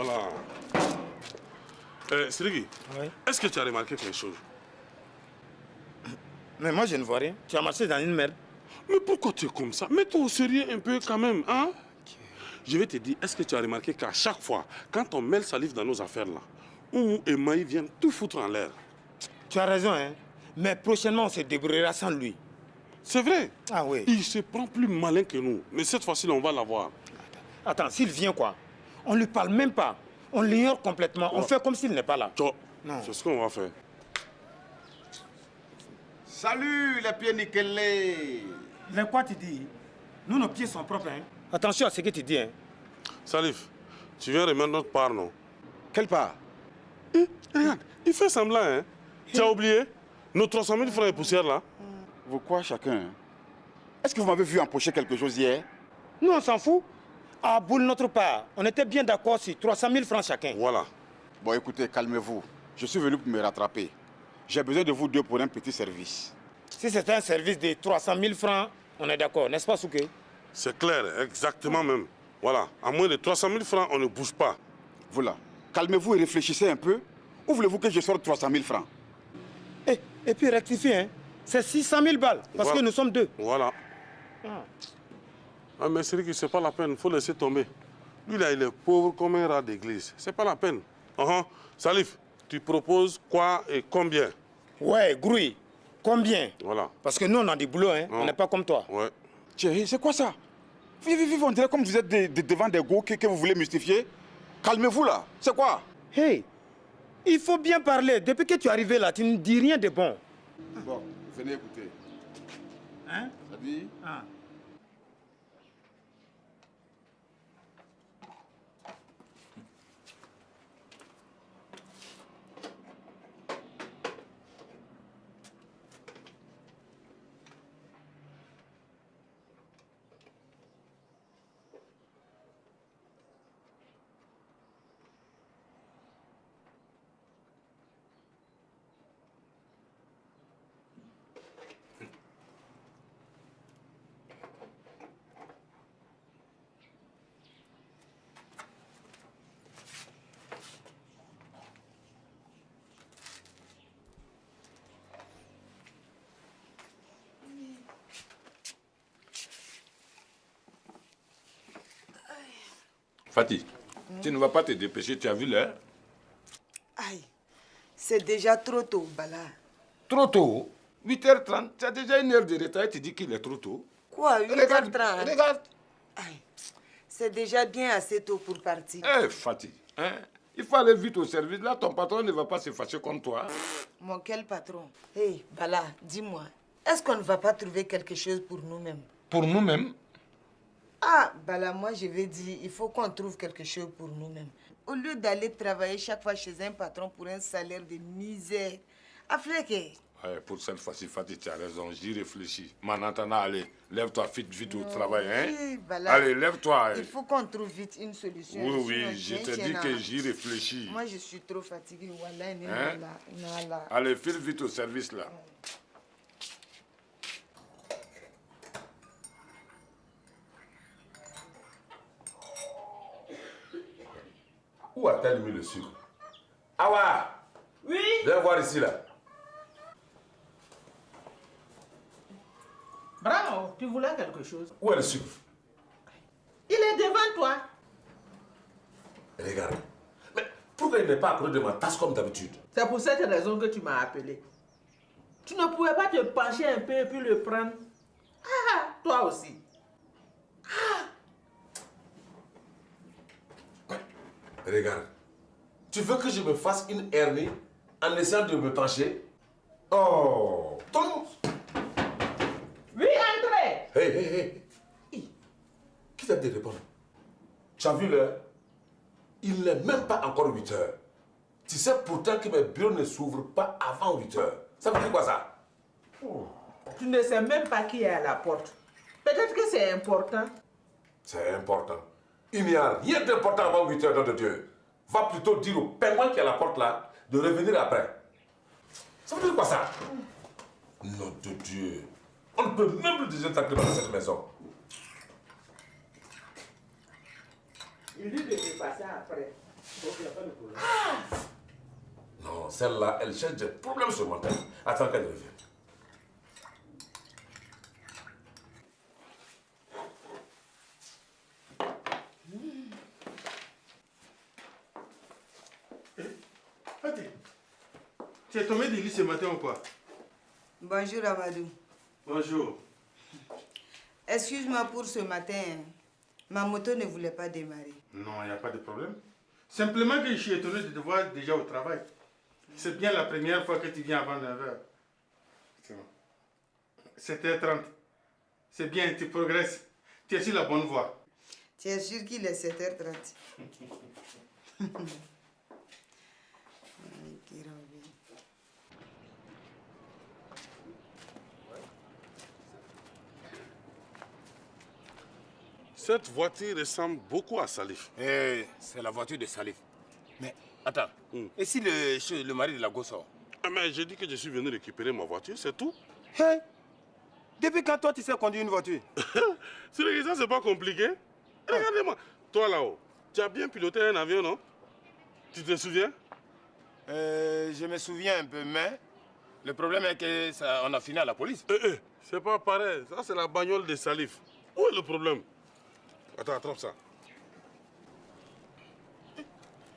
Voilà. Sirigi, oui? Est-ce que tu as remarqué quelque chose? Mais moi, je ne vois rien. Tu as marché dans une merde. Mais pourquoi tu es comme ça? Mets-toi au sérieux un peu quand même, hein? Je vais te dire, est-ce que tu as remarqué qu'à chaque fois, quand on mêle salive dans nos affaires là, Oumou et Maï viennent tout foutre en l'air? Tu as raison, hein? Mais prochainement, on se débrouillera sans lui. C'est vrai? Ah oui. Il se prend plus malin que nous. Mais cette fois-ci, on va l'avoir. Attends, s'il vient quoi? On ne lui parle même pas. On l'ignore complètement. Ouais. On fait comme s'il n'est pas là. Non. C'est ce qu'on va faire. Salut les pieds nickelés. Mais quoi tu dis? Nous, nos pieds sont propres, hein? Attention à ce que tu dis, hein? Salif, tu viens remettre notre part, non? Quelle part? Regarde, il fait semblant, hein? Tu as oublié? Nos 300 000 francs et poussières, là? Vous quoi chacun? Est-ce que vous m'avez vu empocher quelque chose hier? Nous, on s'en fout. À boule notre part, on était bien d'accord sur 300 000 francs chacun. Voilà. Bon, écoutez, calmez-vous. Je suis venu pour me rattraper. J'ai besoin de vous deux pour un petit service. Si c'est un service de 300 000 francs, on est d'accord, n'est-ce pas, Souké? C'est clair, exactement même. Voilà, à moins de 300 000 francs, on ne bouge pas. Voilà. Calmez-vous et réfléchissez un peu. Où voulez-vous que je sorte 300 000 francs? Et puis rectifiez, hein? C'est 600 000 balles, parce que nous sommes deux. Voilà. Ah, mais c'est que c'est pas la peine, il faut laisser tomber. Lui, là, il est pauvre comme un rat d'église. C'est pas la peine. Salif, tu proposes quoi et combien? Ouais, Grouille. Combien? Voilà. Parce que nous, on a du boulot, hein? On n'est pas comme toi. Ouais. Thierry, c'est quoi ça? Vive, on dirait comme vous êtes devant des gros que vous voulez mystifier. Calmez-vous là, c'est quoi? Hey, il faut bien parler. Depuis que tu es arrivé là, tu ne dis rien de bon. Bon, venez écouter. Hein? Ça dit? Ah. Fatih, tu ne vas pas te dépêcher, tu as vu l'heure? Aïe, c'est déjà trop tôt, Bala. Trop tôt? 8h30, tu as déjà une heure de retard et tu dis qu'il est trop tôt. Quoi, 8h30? Regarde. Aïe, c'est déjà bien assez tôt pour partir. Fatih, hein? Il faut aller vite au service. Là, ton patron ne va pas se fâcher contre toi. Mon quel patron? Hey, Bala, dis-moi, est-ce qu'on ne va pas trouver quelque chose pour nous-mêmes? Pour nous-mêmes? Ah, Bala, moi je vais dire, il faut qu'on trouve quelque chose pour nous-mêmes. Au lieu d'aller travailler chaque fois chez un patron pour un salaire de misère. Afrique. Ouais, pour cette fois-ci, Fatih, tu as raison, j'y réfléchis. Maintenant, allez, lève-toi vite au travail, hein? Oui, Bala. Allez, lève-toi. Il faut qu'on trouve vite une solution. Oui, je te dis que j'y réfléchis. Moi, je suis trop fatiguée. Voilà, hein? Allez, file vite au service, là. Où a-t-elle mis le sucre? Awa! Oui? Viens voir ici, là. Bravo, tu voulais quelque chose? Où est le sucre? Il est devant toi. Regarde. Mais pourquoi il n'est pas à côté de ma tasse comme d'habitude? C'est pour cette raison que tu m'as appelé. Tu ne pouvais pas te pencher un peu et puis le prendre? Ah, toi aussi. Regarde. Tu veux que je me fasse une hernie en essayant de me pencher? Oh! Tom! Oui, entrez! Hey! Qui t'a dit de répondre? Tu as vu l'heure? Il n'est même pas encore 8 heures. Tu sais pourtant que mes bureaux ne s'ouvrent pas avant 8 heures. Ça veut dire quoi ça? Tu ne sais même pas qui est à la porte. Peut-être que c'est important. C'est important. Il n'y a rien d'important avant 8 heures, nom de Dieu. Va plutôt dire au pingouin qui est à la porte là de revenir après. Ça veut dire quoi ça? Nom de Dieu. On ne peut même plus désintégrer dans cette maison. Il dit de te passer après. Non, celle-là, elle cherche des problèmes ce matin. Attends qu'elle revienne. Fatih, tu es tombé du lit ce matin ou quoi? Bonjour Amadou. Bonjour. Excuse-moi pour ce matin. Ma moto ne voulait pas démarrer. Non, il n'y a pas de problème. Simplement que je suis étonné de te voir déjà au travail. C'est bien la première fois que tu viens avant 9h. C'est bon. 7h30. C'est bien, tu progresses. Tu es sur la bonne voie. Tu es sûr qu'il est 7h30? Cette voiture ressemble beaucoup à Salif. C'est la voiture de Salif. Mais attends, et si le mari de la go sort? Ah, mais j'ai dit que je suis venu récupérer ma voiture, c'est tout. Hey, depuis quand toi tu sais conduire une voiture? C'est que ça, c'est pas compliqué. Regardez-moi. Toi là-haut, tu as bien piloté un avion, non? Tu te souviens? Je me souviens un peu, mais le problème est que on a fini à la police. C'est pas pareil. Ça, c'est la bagnole de Salif. Où est le problème? Attends, attrape ça.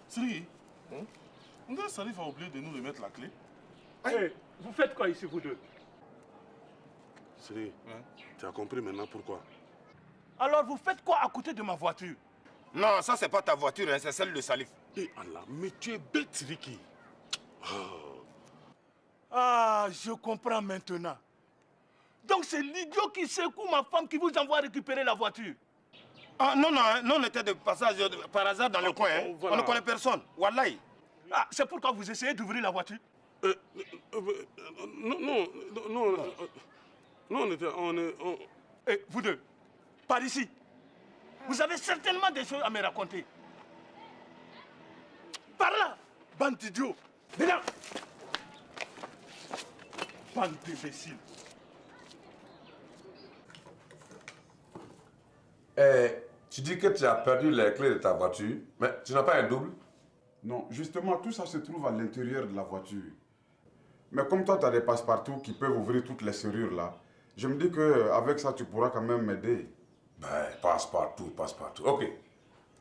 Sri, on dirait que Salif a oublié de nous remettre la clé. Vous faites quoi ici, vous deux? Sri, tu as compris maintenant pourquoi? Alors vous faites quoi à côté de ma voiture? Non, ça c'est pas ta voiture, hein, c'est celle de Salif. Allah, mais tu es bête, Ricky. Ah, je comprends maintenant. Donc c'est l'idiot qui secoue ma femme qui vous envoie récupérer la voiture. Ah non, non, hein, nous on était de passage par hasard dans le coin. Hein. Voilà. On ne connaît personne. Wallahi. Ah, c'est pourquoi vous essayez d'ouvrir la voiture? Non, on est... Eh, vous deux, par ici. Vous avez certainement des choses à me raconter. Par là, bande d'idiots. Viens. Bande d'imbéciles. Tu dis que tu as perdu les clés de ta voiture, mais tu n'as pas un double? Non, justement, tout ça se trouve à l'intérieur de la voiture. Mais comme toi, tu as des passe-partout qui peuvent ouvrir toutes les serrures là, je me dis qu'avec ça, tu pourras quand même m'aider. Ben, passe partout. Ok.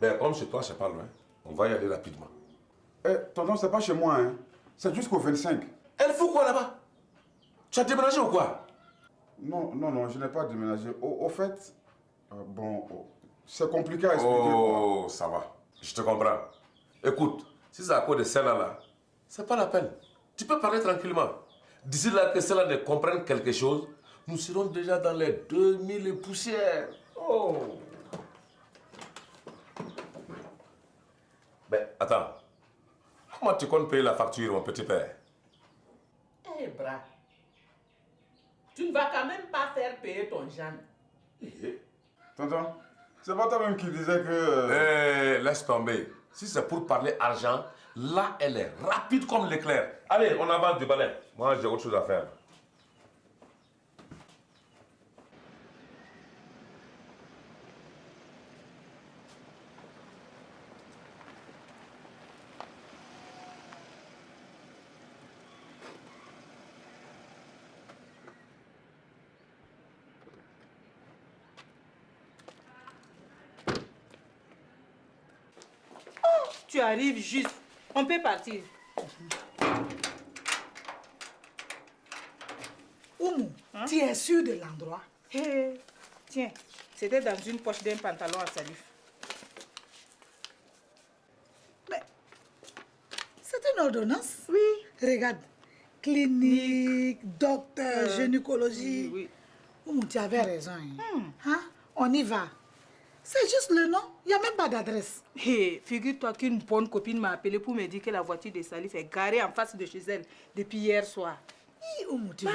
Ben, comme chez toi, c'est pas loin. On va y aller rapidement. Tonton, c'est pas chez moi, hein. C'est jusqu'au 25. Elle fout quoi là-bas? Tu as déménagé ou quoi? Non, je n'ai pas déménagé. Au fait, c'est compliqué à expliquer. Oh, ça va. Je te comprends. Écoute, si c'est à cause de celle-là, c'est pas la peine. Tu peux parler tranquillement. D'ici là que celle-là ne comprenne quelque chose, nous serons déjà dans les 2000 et poussières. Oh. Ben, attends. Comment tu comptes payer la facture, mon petit père? Eh, bras. Tu ne vas quand même pas faire payer ton Jeanne. Tonton, c'est pas toi-même qui disais que... Laisse tomber. Si c'est pour parler argent, là, elle est rapide comme l'éclair. Allez, on avance du balai. Moi, j'ai autre chose à faire. Tu arrives juste. On peut partir. Oumou, tu es sûr de l'endroit? Tiens, c'était dans une poche d'un pantalon à Salif. Mais c'est une ordonnance? Oui. Regarde, clinique, docteur, gynécologie. Oui. Oumou, tu avais raison. Hein? On y va. C'est juste le nom, il n'y a même pas d'adresse. Figure-toi qu'une bonne copine m'a appelé pour me dire que la voiture de Salif est garée en face de chez elle depuis hier soir. Oumou, tu vois,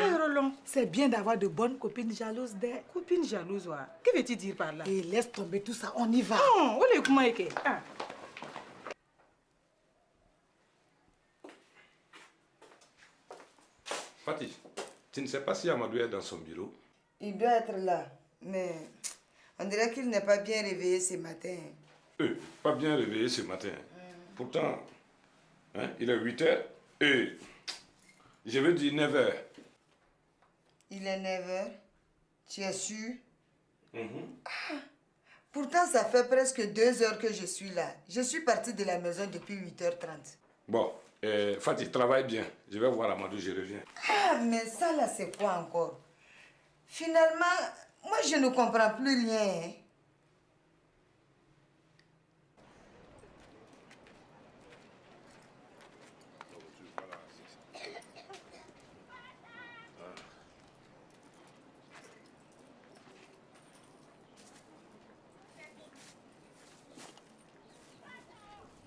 c'est bien d'avoir de bonnes copines jalouses d'elle. Copine jalouse, ouais. Que veux-tu dire par là? Et laisse tomber tout ça, on y va. Non, où est comment est-ce que... Fatih, tu ne sais pas si Amadou est dans son bureau? Il doit être là, mais on dirait qu'il n'est pas bien réveillé ce matin. Pas bien réveillé ce matin. Pourtant, hein, il est 8h et je vais dire 9h. Il est 9h. Tu es sûr? Pourtant, ça fait presque 2 heures que je suis là. Je suis partie de la maison depuis 8h30. Bon, Fatih, travaille bien. Je vais voir Amadou, je reviens. Ah, mais ça là, c'est quoi encore? Finalement, moi, je ne comprends plus rien. Hein.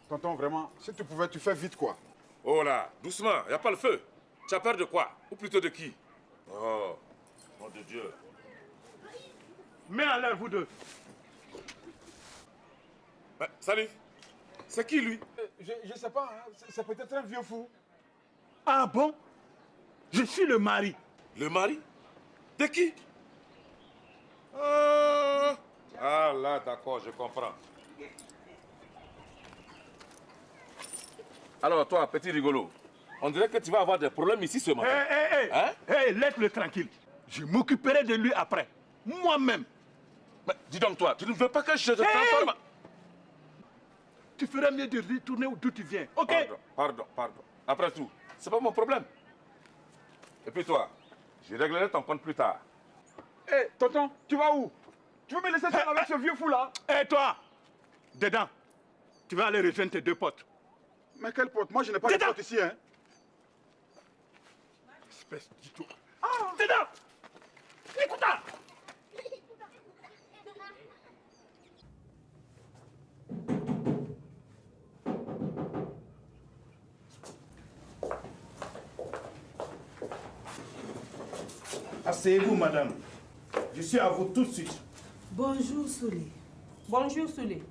Tonton, vraiment, si tu pouvais, tu fais vite, quoi. Oh là, doucement, il n'y a pas le feu. Tu as peur de quoi? Ou plutôt de qui? Oh, mon de Dieu. Mets en l'air, vous deux. Salut, c'est qui lui? Je sais pas, hein, c'est peut-être un vieux fou. Ah bon? Je suis le mari. Le mari? De qui? Ah là, d'accord, je comprends. Alors toi, petit rigolo, on dirait que tu vas avoir des problèmes ici ce matin. Laisse-le tranquille. Je m'occuperai de lui après. Moi-même. Mais dis donc toi, tu ne veux pas que je te transforme? Tu ferais mieux de retourner d'où tu viens, ok? Pardon. Après tout, c'est pas mon problème. Et puis toi, je réglerai ton compte plus tard. Hé, tonton, tu vas où? Tu veux me laisser seul avec ce vieux fou-là? Hé, toi, dedans, tu vas aller rejoindre tes 2 potes. Mais quel pote? Moi, je n'ai pas de pote ici, hein. Espèce d'ito. Dedans! Écoute-moi! Asseyez-vous, madame. Je suis à vous tout de suite. Bonjour, Soulé. Bonjour, Soulé.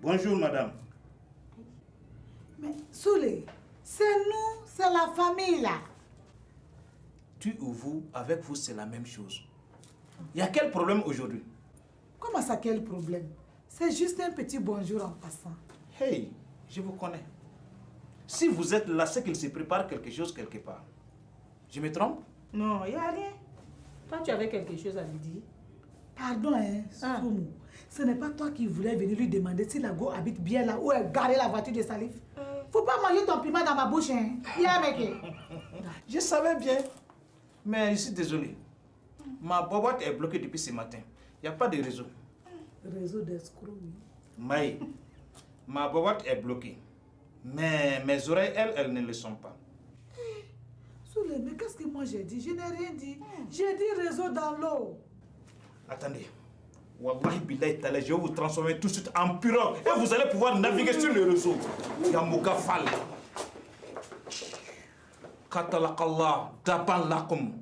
Bonjour, madame. Mais Soulé, c'est nous, c'est la famille là. Tu ou vous, avec vous, c'est la même chose. Il y a quel problème aujourd'hui? Comment ça, quel problème? C'est juste un petit bonjour en passant. Hey, je vous connais. Si vous êtes là, c'est qu'il se prépare quelque chose quelque part. Je me trompe? Non, il n'y a rien. Toi, tu avais quelque chose à lui dire. Pardon, hein, Soumou. Ce n'est pas toi qui voulais venir lui demander si la go habite bien là où est garée la voiture de Salif. Faut pas manger ton piment dans ma bouche, hein. Yeah, mec. Je savais bien. Mais je suis désolé. Ma boîte est bloquée depuis ce matin. Il n'y a pas de réseau. Réseau d'escrocs, oui. Maï, ma boîte est bloquée. Mais mes oreilles, elles ne le sont pas. Soulé, mais qu'est-ce que moi j'ai dit? Je n'ai rien dit. J'ai dit réseau dans l'eau. Attendez. Wallahi billahi ta'ala, je vais vous transformer tout de suite en pirogue et vous allez pouvoir naviguer sur le réseau. Yamouka Fall. Katalakallah, daban lakum.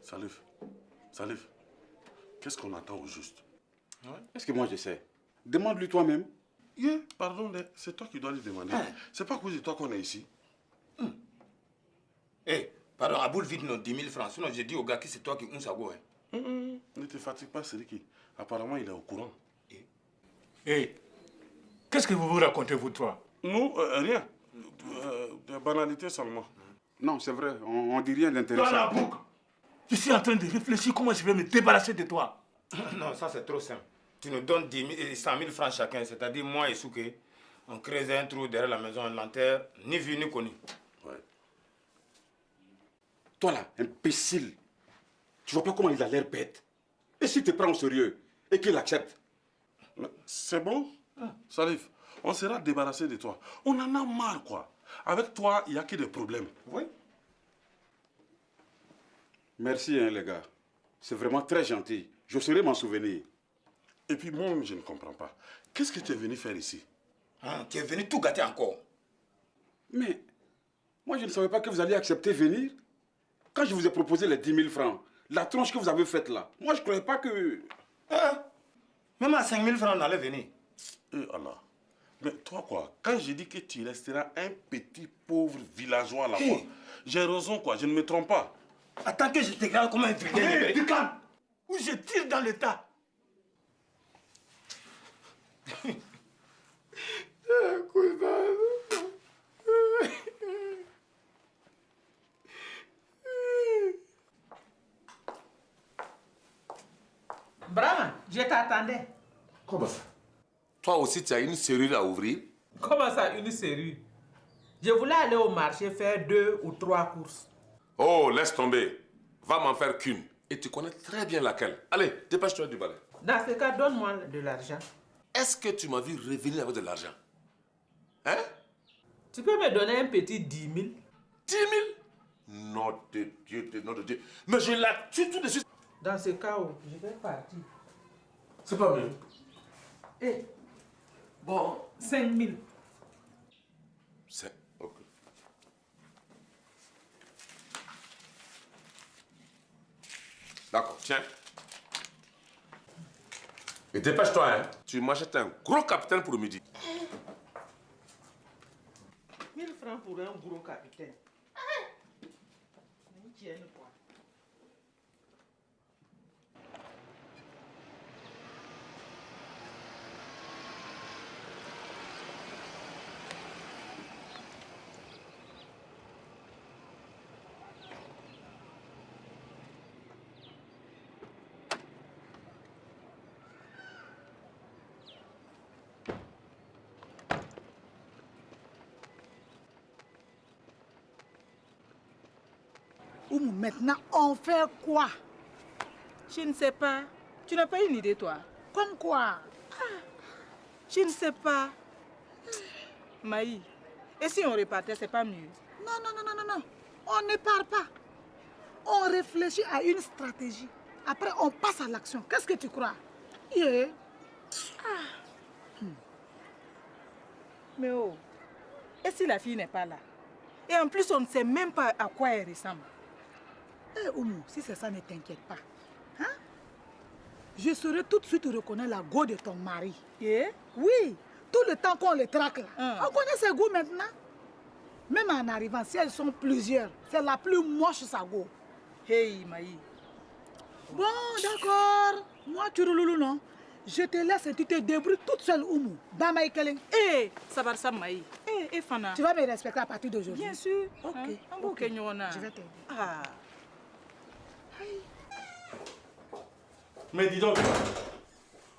Salif, qu'est-ce qu'on attend au juste? Est-ce que moi je sais? Demande-lui toi-même. Pardon, c'est toi qui dois lui demander. C'est pas à cause de toi qu'on est ici. Pardon, Aboul vide nos 10 000 francs. Sinon, j'ai dit au gars que c'est toi qui ouns sa go. Ne te fatigue pas, Sériki. Apparemment, il est au courant. Qu'est-ce que vous vous racontez, vous trois? Nous, rien. Des banalités seulement. Non, c'est vrai, on dit rien d'intéressant. Dans la boucle. Je suis en train de réfléchir comment je vais me débarrasser de toi. Non, ça c'est trop simple. Tu nous donnes 100 000 francs chacun, c'est-à-dire moi et Souké. On creuse un trou derrière la maison, on l'enterre, ni vu ni connu. Toi là, imbécile, tu vois pas comment il a l'air bête? Et s'il te prend au sérieux et qu'il accepte? C'est bon, Salif, on sera débarrassé de toi. On en a marre, quoi. Avec toi, il n'y a que des problèmes. Oui. Merci, hein, les gars. C'est vraiment très gentil. Je saurai m'en souvenir. Et puis moi, je ne comprends pas. Qu'est-ce que tu es venu faire ici? Tu es venu tout gâter encore. Mais, moi, je ne savais pas que vous alliez accepter venir. Quand je vous ai proposé les 10 000 francs, la tronche que vous avez faite là, moi, je ne croyais pas que... Même à 5 000 francs, on allait venir. Allah. Mais toi, quoi, quand j'ai dit que tu resteras un petit pauvre villageois là-bas, j'ai raison, quoi, je ne me trompe pas. Attends que je te regarde comme un vulgaire. Du calme. ou je tire dans le tas. Brahma, je t'attendais. Comment ça? Toi aussi, tu as une serrure à ouvrir? Comment ça, une serrure? Je voulais aller au marché faire 2 ou 3 courses. Oh, laisse tomber. Va m'en faire qu'une. Et tu connais très bien laquelle. Allez, dépêche-toi du balai. Dans ce cas, donne-moi de l'argent. Est-ce que tu m'as vu revenir avec de l'argent? Hein? Tu peux me donner un petit 10 000? 10 000? Nom de Dieu, nom de Dieu. Mais je la tue tout de suite. Dans ce cas, je vais partir. C'est pas mieux. Eh, bon, 5 000. C'est... Ok. D'accord, tiens. Et dépêche-toi, hein. Tu m'achètes un gros capitaine pour le midi. 1000 francs pour un gros capitaine. Ils tiennent quoi? Oumou, maintenant, on fait quoi? Je ne sais pas. Tu n'as pas une idée, toi? Comme quoi? Je ne sais pas. Maï, et si on repartait, c'est pas mieux? Non, non, non, non, non, non. On ne part pas. On réfléchit à une stratégie. Après, on passe à l'action. Qu'est-ce que tu crois? Yeah. Mais oh, et si la fille n'est pas là? Et en plus, on ne sait même pas à quoi elle ressemble. Eh, Oumou, si c'est ça, ne t'inquiète pas. Hein? Je saurais tout de suite reconnaître la go de ton mari. Yeah? Oui, tout le temps qu'on le traque là. Ah. On connaît ses goûts maintenant. Même en arrivant, si elles sont plusieurs, c'est la plus moche sa go. Hey, Maï. Bon, d'accord. Moi, tu rouloulou, non? Je te laisse et tu te débrouilles toute seule, Oumou. Dans ma ékeleng. Eh, ça va ça, Maï. Eh, Fana. Tu vas me respecter à partir d'aujourd'hui. Bien sûr. Ok. Hein? Ok. Je vais t'aider. Ah. Mais dis donc,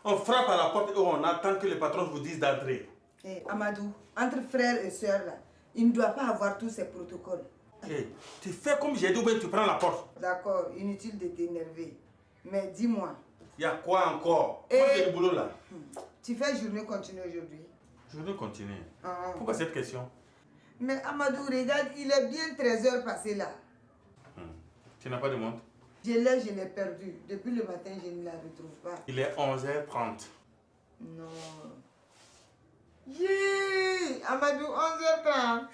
on frappe à la porte et on attend que le patron vous dise d'entrer. Eh, Amadou, entre frères et sœurs, là, il ne doit pas avoir tous ces protocoles. Eh, tu fais comme j'ai dit ou bien tu prends la porte. D'accord, inutile de t'énerver. Mais dis-moi, Il y a quoi encore? Eh. Moi j'ai du boulot là. tu fais journée continue aujourd'hui? Je vais continuer. Ah. Pourquoi cette question? Mais Amadou, regarde, il est bien 13 heures passées là. Tu n'as pas de montre? Je l'ai perdu. Depuis le matin, je ne la retrouve pas. Il est 11h30. Non. Yeah! Amadou, 11h30.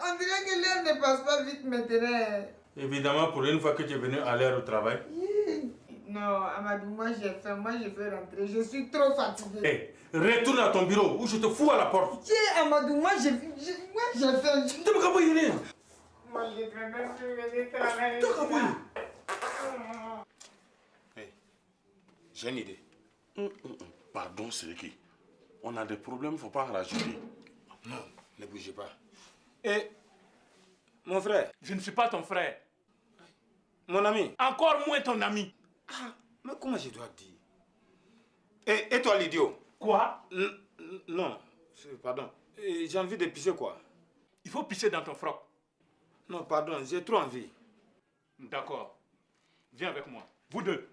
On dirait que l'heure ne passe pas vite maintenant. Évidemment, pour une fois que tu es venu à l'heure au travail. Yeah. Non, Amadou, moi j'ai faim. Moi je veux rentrer. Je suis trop fatiguée. Eh, retourne à ton bureau ou je te fous à la porte. Yeah, Amadou, moi j'ai faim. Tu me capes rien. Moi je vais travailler. J'ai une idée. Pardon, Siriki. On a des problèmes, faut pas rajouter. Non, ne bougez pas. Et mon frère? Je ne suis pas ton frère. Mon ami? Encore moins ton ami. Ah, mais comment je dois dire? Et toi, l'idiot? Quoi? Non, pardon. J'ai envie de pisser quoi? Il faut pisser dans ton froc. Non, pardon, j'ai trop envie. D'accord. Viens avec moi. Vous deux.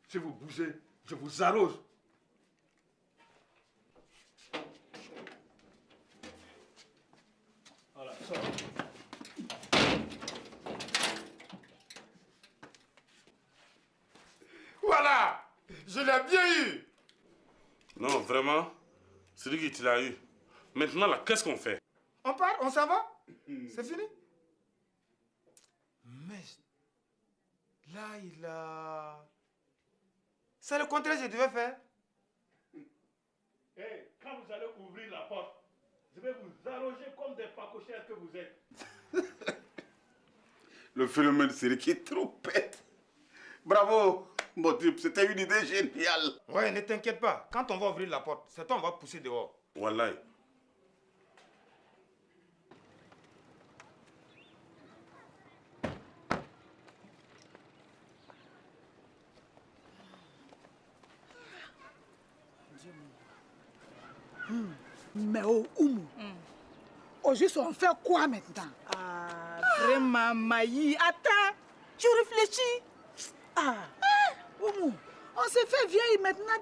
Si vous bougez, je vous arrose. Voilà, sors. Voilà! Je l'ai bien eu! Non, vraiment, Siriki, tu l'as eu. Maintenant, là, qu'est-ce qu'on fait? On part, on s'en va? C'est fini? Mais là, il a... C'est le contraire que je devais faire. Hey, quand vous allez ouvrir la porte, je vais vous arroger comme des pacochères que vous êtes. Le phénomène Siriki est trop bête. Bravo. Mon Dieu, c'était une idée géniale. Ouais, ne t'inquiète pas. Quand on va ouvrir la porte, c'est toi on va pousser dehors. Wallahi. Mais oh, Oumou, au juste on fait quoi maintenant? Ah, vraiment, Maï. Attends, tu réfléchis. Ah, Oumou, on s'est fait vieille maintenant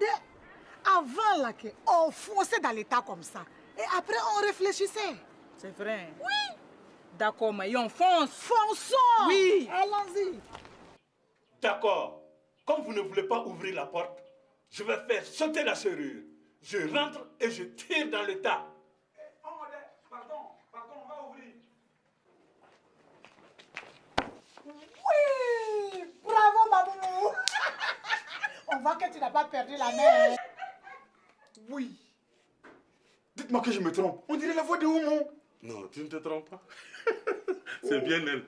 avant là, on fonçait dans l'état comme ça. Et après on réfléchissait. c'est vrai. Oui. D'accord, Maï, on fonce. Fonçons. Oui. Allons-y. D'accord. Comme vous ne voulez pas ouvrir la porte, je vais faire sauter la serrure. Je rentre et je tire dans le tas. Pardon, on va ouvrir. Oui, bravo Mamoumou. On voit que tu n'as pas perdu la main. Oui. Dites-moi que je me trompe. On dirait la voix de Oumou. Non, tu ne te trompes pas. C'est bien elle.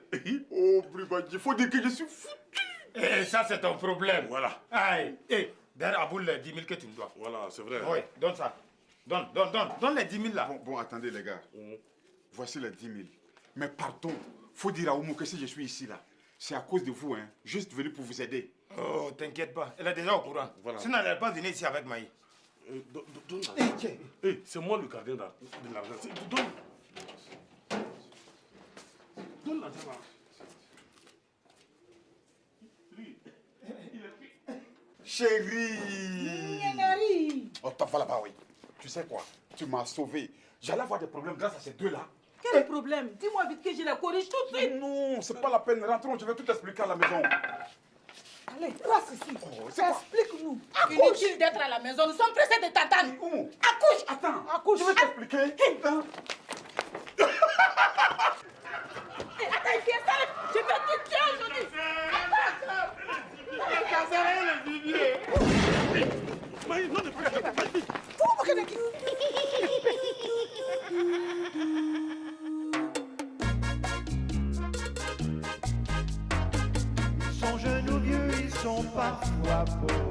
Oh, Bribadji, il faut dire que je suis foutu. Et ça, c'est ton problème. Voilà. Aïe, hé, derrière Aboul, les 10 000 que tu me dois. Voilà, c'est vrai. Oui, donne ça. Donne les 10 000 là. Bon, attendez les gars. Voici les 10 000. Mais pardon, faut dire à Oumou que si je suis ici là, c'est à cause de vous, hein. Juste venu pour vous aider. Oh, t'inquiète pas, elle est déjà au courant. Voilà. Sinon, elle n'allait pas venir ici avec Maï. Donne l'argent. C'est moi le gardien de l'argent. Donne. Donne l'argent là. Chérie. Oh, t'en vas là-bas, oui. Tu sais quoi? Tu m'as sauvé. J'allais avoir des problèmes grâce à ces deux-là. Quel problème? Dis-moi vite que je la corrige tout de suite. Non, c'est pas la peine. Rentrons, je vais tout expliquer à la maison. Allez, reste ici. Oh, c'est quoi? Explique-nous. Inutile d'être à la maison. Nous sommes pressés de t'attendre. Oumou. Accouche. Attends, Accouche. je vais t'expliquer. Hein? Attends, il fait ça. Je vais te tuer aujourd'hui. Maï, non, ne pas pas. Ils sont jeunes ou vieux, ils sont parfois beaux.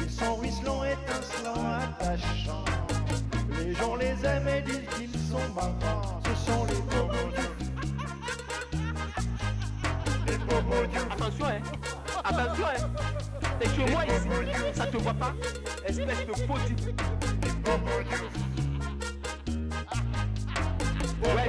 Ils sont ruisselants, étincelants, attachants. Les gens les aiment et disent qu'ils sont marrants. Ce sont les bobos du... Les bobos du... Attention, hein. Attention, hein. T'es chez moi ici. Ça te voit pas? Espèce de faux type. Les bobos du... Ouais,